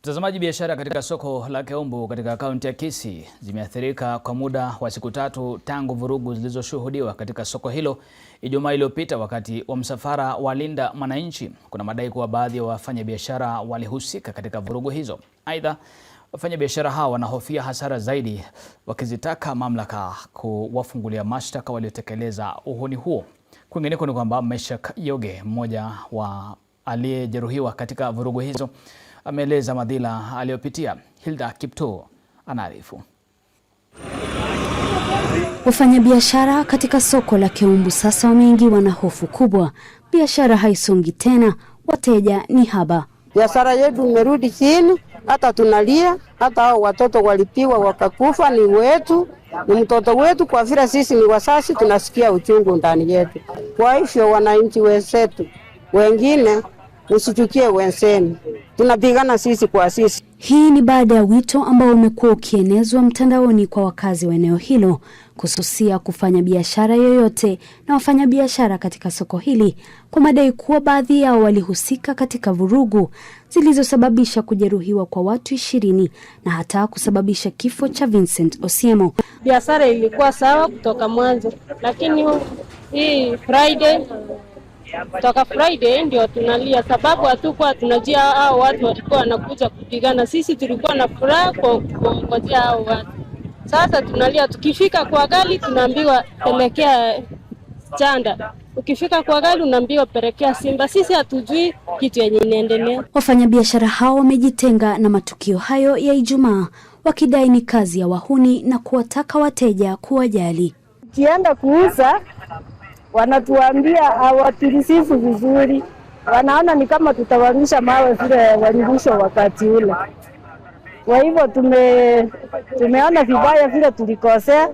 Mtazamaji, biashara katika soko la Keumbu katika kaunti ya Kisii zimeathirika kwa muda wa siku 3 tangu vurugu zilizoshuhudiwa katika soko hilo Ijumaa iliyopita wakati wa msafara wa Linda Mwananchi. Kuna madai kuwa baadhi ya wafanyabiashara walihusika katika vurugu hizo. Aidha, wafanyabiashara hao wanahofia hasara zaidi, wakizitaka mamlaka kuwafungulia mashtaka waliotekeleza uhuni huo. Kwingineko ni kwamba Meshak Yoge, mmoja wa aliyejeruhiwa katika vurugu hizo, ameeleza madhila aliyopitia. Hilda Kipto anaarifu. Wafanyabiashara katika soko la Keumbu sasa wameingiwa na hofu kubwa. Biashara haisongi tena, wateja ni haba. Biashara yetu imerudi chini, hata tunalia, hata hao watoto walipiwa wakakufa ni wetu, ni mtoto wetu. Kwa vile sisi ni wasasi, tunasikia uchungu ndani yetu. Kwa hivyo wananchi wenzetu wengine, usichukie wenzenu, tunapigana sisi kwa sisi. Hii ni baada ya wito ambao umekuwa ukienezwa mtandaoni kwa wakazi wa eneo hilo kususia kufanya biashara yoyote na wafanyabiashara katika soko hili, kwa madai kuwa baadhi yao walihusika katika vurugu zilizosababisha kujeruhiwa kwa watu 20 na hata kusababisha kifo cha Vincent Osiemo. Biashara ilikuwa sawa kutoka mwanzo, lakini hii toka Friday ndio tunalia, sababu hatukuwa tunajua hao watu walikuwa wanakuja kupigana. Sisi tulikuwa na furaha kwa kungojea hao watu. Sasa tunalia, tukifika kwa gari tunaambiwa pelekea Chanda. Ukifika kwa gari unaambiwa pelekea Simba. Sisi hatujui kitu yenye inaendelea. Wafanyabiashara hao wamejitenga na matukio hayo ya Ijumaa, wakidai ni kazi ya wahuni na kuwataka wateja kuwajali. Kienda kuuza wanatuambia hawaturisifu vizuri, wanaona ni kama tutawarusha mawe vile walirushwa wakati ule. Kwa hivyo tumeona vibaya vile tulikosea,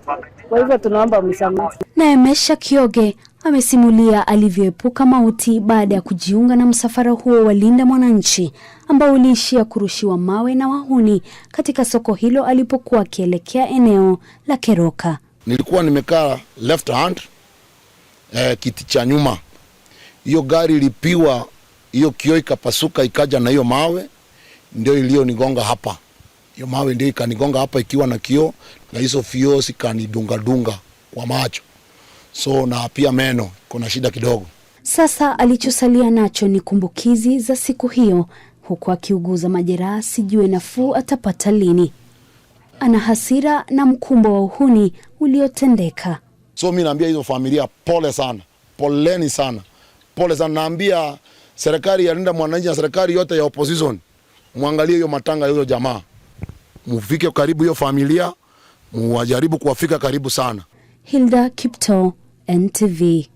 kwa hivyo tunaomba msamaha. Naye Meshak Yoge amesimulia alivyoepuka mauti baada ya kujiunga na msafara huo wa Linda Mwananchi ambao uliishia kurushiwa mawe na wahuni katika soko hilo alipokuwa akielekea eneo la Keroka. Nilikuwa nimekaa left hand, kiti cha nyuma. Hiyo gari ilipiwa, hiyo kioo ikapasuka, ikaja na hiyo mawe ndio iliyonigonga hapa. Hiyo mawe ndio ikanigonga hapa ikiwa na kioo, na hizo vioo zikanidunga dunga kwa macho. So na pia meno kuna shida kidogo. Sasa alichosalia nacho ni kumbukizi za siku hiyo, huku akiuguza majeraha, sijue nafuu atapata lini. Ana hasira na mkumbo wa uhuni uliotendeka. So mimi naambia hizo familia pole sana, poleni sana, pole sana. Naambia serikali ya Linda Mwananchi na serikali yote ya opposition, muangalie hiyo matanga hiyo jamaa, mufike karibu hiyo familia, muwajaribu kuwafika karibu sana. Hilda Kipto, NTV.